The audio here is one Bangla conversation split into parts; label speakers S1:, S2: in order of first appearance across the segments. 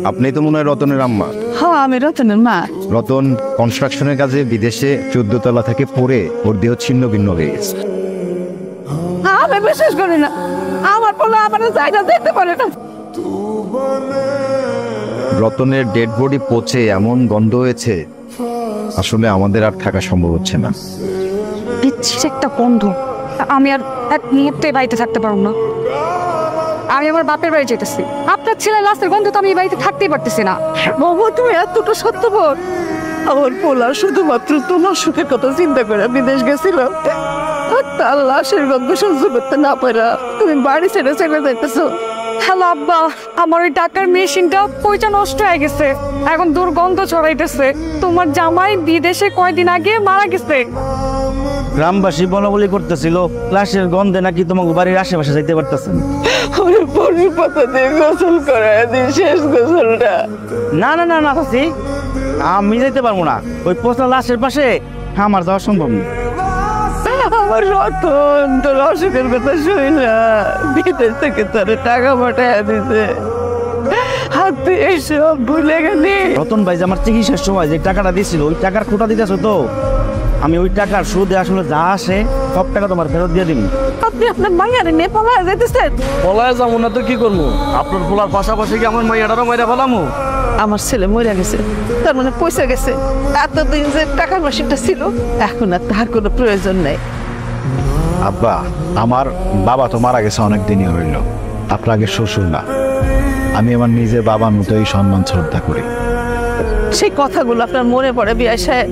S1: আপনি তো মনে হয় রতনের আম্মা।
S2: হ্যাঁ, আমি রতনের মা।
S1: রতন কনস্ট্রাকশনের কাজে বিদেশে 14 তলা থেকে পড়ে ওর দেহ ছিন্ন ভিন্ন হয়ে গেছে।
S2: আমি বিশ্বাস করি না, আমার পোলা আমার জায়গা দেখতে পারে না।
S1: রতনের ডেড বডি পচে এমন গন্ধ হয়েছে, আসলে আমাদের আর থাকা সম্ভব হচ্ছে না।
S3: বিচ্ছির একটা গন্ধ, আমি আর এক মুহূর্তে বাড়িতে থাকতে পারবো না। আমি আমার বাপের বাড়ি যেতেছি। আপনার ছেলে লাশের গন্ধ তো আমি এই বাড়িতে থাকতেই পারতেছি না।
S2: বাবু, তুমি এতটা সত্যবান? আমার পোলা শুধুমাত্র তোমার সুখের কথা চিন্তা করে বিদেশ গেছিল, তার লাশের গন্ধ সহ্য করতে না পারা তুমি বাড়ি ছেড়ে চলে যাইতেছো।
S3: হ্যালো আব্বা, আমার ওই টাকার মেশিনটা পয়সা নষ্ট হয়ে গেছে, এখন দুর্গন্ধ ছড়াইতেছে। তোমার জামাই বিদেশে কয়দিন আগে মারা গেছে।
S4: গ্রামবাসী বলাবলি করতেছিল লাশের গন্ধে নাকি তোমাকে বাড়ির আশেপাশে যাইতে পারতেছেন।
S2: ওরে পরির পাতা দিয়ে গোসল করায় দিই, শেষ গোসলটা।
S4: না না না না চাচি, আমি যাইতে পারবো না। ওই পচা লাশের পাশে আমার যাওয়া সম্ভব না।
S2: আমার রতন তোর অসুখের কথা শুইলা বিদেশ থেকে তোর টাকা পাঠায় দিছে, হাতে এসব ভুলে গেলি।
S4: রতন ভাই যে আমার চিকিৎসার সময় যে টাকাটা দিছিল, ওই টাকার খোটা দিতেছ তো, আমি ওই টাকার সুদে আসলে যা আসে সব টাকা তোমার ফেরত দিয়ে দিন।
S2: আপনি আপনার মাইয়ারে নিয়ে পালায় যেতেছেন?
S5: পলায় যাবো না তো কি করবো? আপনার পোলার পাশাপাশি কি আমার মাইয়াটারও মাইরা ফেলামো?
S2: আমার ছেলে মরে গেছে, তার মানে পয়সা গেছে। এতদিন যে টাকার মেশিনটা ছিল, এখন আর তার কোনো প্রয়োজন নেই।
S1: আব্বা, আমার বাবা তো মারা গেছে অনেক দিনই হইল। আপনার আগে শ্বশুর না, আমি আমার নিজের বাবার মতোই সম্মান শ্রদ্ধা করি।
S2: সেই কথাগুলো আপনার মনে পড়ে বিআই সাহেব?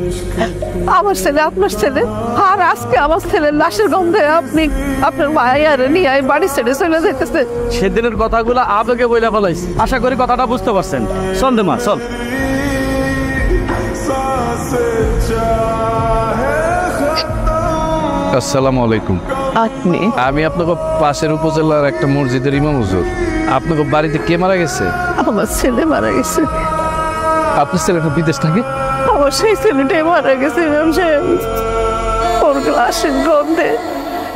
S2: আমার ছেলে আপনার ছেলে, আর আজকে আমার ছেলের লাশের গন্ধে আপনি আপনার মায়ারে নিয়ে বাড়ি ছেড়ে চলে যেতেছে।
S5: সেদিনের কথাগুলো আবেগে বইলা ফেলাইছি। আশা করি কথাটা বুঝতে পারছেন। চল দে মা, চল। আসসালামু আলাইকুম।
S2: আপনি?
S5: আমি আপনাকে পাশের উপজেলার একটা মসজিদের ইমাম হুজুর। আপনাকে বাড়িতে কে মারা গেছে?
S2: আমার ছেলে মারা গেছে।
S5: আপনার ছেলেটা বিদেশ থাকে?
S2: আমার সেই ছেলেটাই মারা গেছে ইমাম সাহেব। ওর লাশের গন্ধে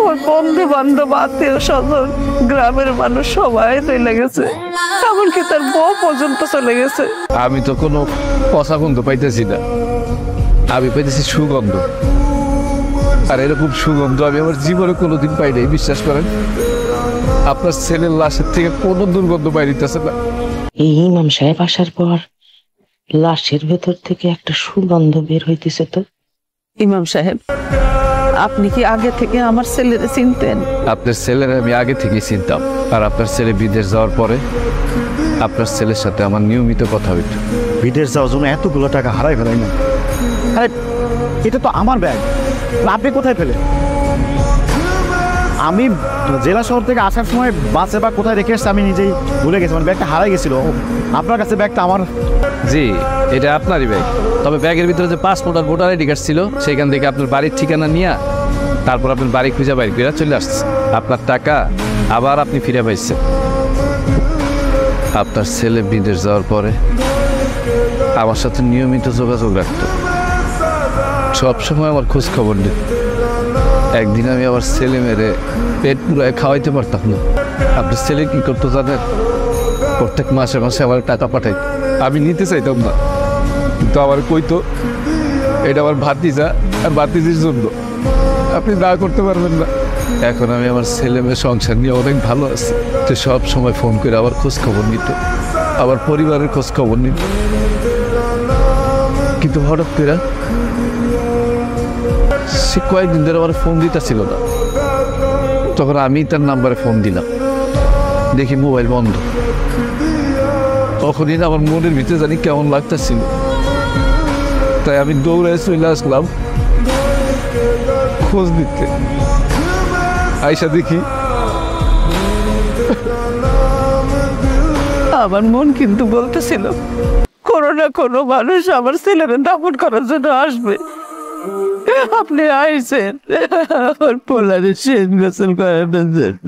S2: ওর বন্ধু বান্ধব, আত্মীয় স্বজন, গ্রামের মানুষ সবাই চলে গেছে, এমনকি তার বউ পর্যন্ত চলে গেছে।
S5: আমি তো কোনো পচা গন্ধ পাইতেছি না, আমি পাইতেছি সুগন্ধ। আর এরকম সুগন্ধ আমি আমার জীবনে কোনোদিন পাই নাই, বিশ্বাস করেন। আপনার ছেলের লাশের থেকে কোনো দুর্গন্ধ পাই দিতেছে না।
S6: এই ইমাম সাহেব আসার পর লাশের ভেতর থেকে একটা সুগন্ধ বের হইতেছে। তো
S2: ইমাম সাহেব, আপনি কি আগে থেকে আমার ছেলের চিনতেন?
S5: আপনার ছেলের আমি আগে থেকেই চিনতাম। আর আপনার ছেলে বিদেশ যাওয়ার পরে আপনার ছেলের সাথে আমার নিয়মিত কথা হইত।
S4: বিদেশ যাওয়ার জন্য এতগুলো টাকা হারাই ফেলাই না? আরে এটা তো আমার ব্যাগ, আপনি কোথায় পেলেন? আমি জেলা শহর থেকে আসার সময় বাসে বা কোথায় রেখে এসছি আমি নিজেই ভুলে গেছি। মানে ব্যাগটা হারাই গেছিল। আপনার কাছে ব্যাগটা আমার?
S5: জি, এটা আপনারই ব্যাগ। তবে ব্যাগের ভিতরে যে পাসপোর্ট আর ভোটার আইডি কার্ড ছিল, সেখান থেকে আপনার বাড়ির ঠিকানা নিয়ে তারপর আপনার বাড়ি খুঁজে বাইরে ফিরে চলে আসছে। আপনার টাকা আবার আপনি ফিরে পাইছেন। আপনার ছেলে বিদেশ যাওয়ার পরে আমার সাথে নিয়মিত যোগাযোগ রাখত, সবসময় আমার খোঁজ খবর নিত। একদিন আমি আমার ছেলে মেরে পেট পুরায় খাওয়াইতে পারতাম না। আপনার ছেলে কি করতো জানেন? প্রত্যেক মাসে মাসে আমার টাকা পাঠাইত, আমি নিতে চাইতাম না, কিন্তু আমার কইতো এটা আমার ভাতিজা আর ভাতিজির জন্য, আপনি না করতে পারবেন না। এখন আমি আমার ছেলে মেয়ে সংসার নিয়ে অনেক ভালো আছি। তো সব সময় ফোন করে আবার খোঁজ খবর নিত, আবার পরিবারের খোঁজ খবর নিত। কিন্তু হঠাৎ করে সে কয়েকদিন ধরে আমার ফোন দিতেছিল না। তখন আমি তার নাম্বারে ফোন দিলাম, দেখি মোবাইল বন্ধ। তখনই না আমার মনের ভিতরে জানি কেমন লাগতেছিল, তাই আমি দৌড়ে চলে আসলাম খোঁজ দিতে। আয়সা দেখি
S2: আমার মন কিন্তু বলতেছিল কোনো না কোনো মানুষ আমার ছেলের দাফন করার জন্য আসবে। আপনি আইছেন আমার পোলারে শেষ গোসল করানোর জন্য।